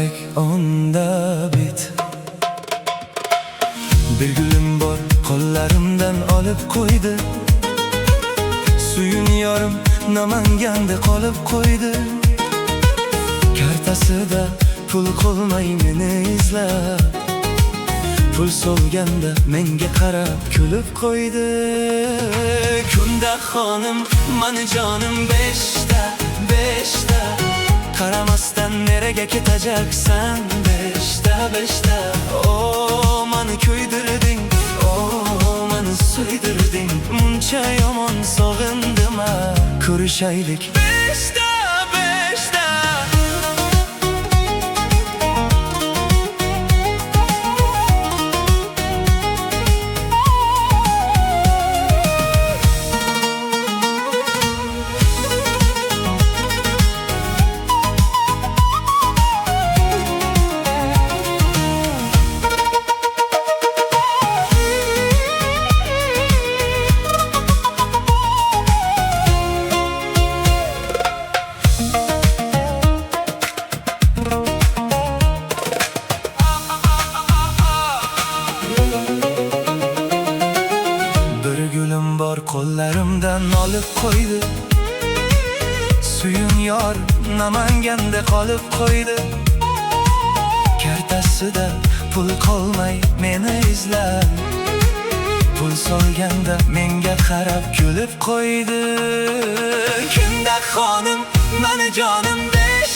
tek onda bit. Bir gülüm bor qo'llarimdan olib qo'ydi, suyunyorim Namanganda qolib qo'ydi. Kartasida pul qolmay meni izlab, pul solganda menga qarab kulib qo'ydi. Kunda xonim mani jonim beshta, beshta, qaramasdan nerega ketajaksan beshta, beshta. O mani kuydirding, o mani suydirding, muncha yomon sog'indim, ko'rishaylik beshta, beshta. Bor qo'llarimdan olib qo'ydi, suyun yor Namanganda qolib qo'ydi. Kartasida pul qolmay meni izlab, pul solganda menga qarab kulib qo'ydi. Kunda xonim mani jonim besh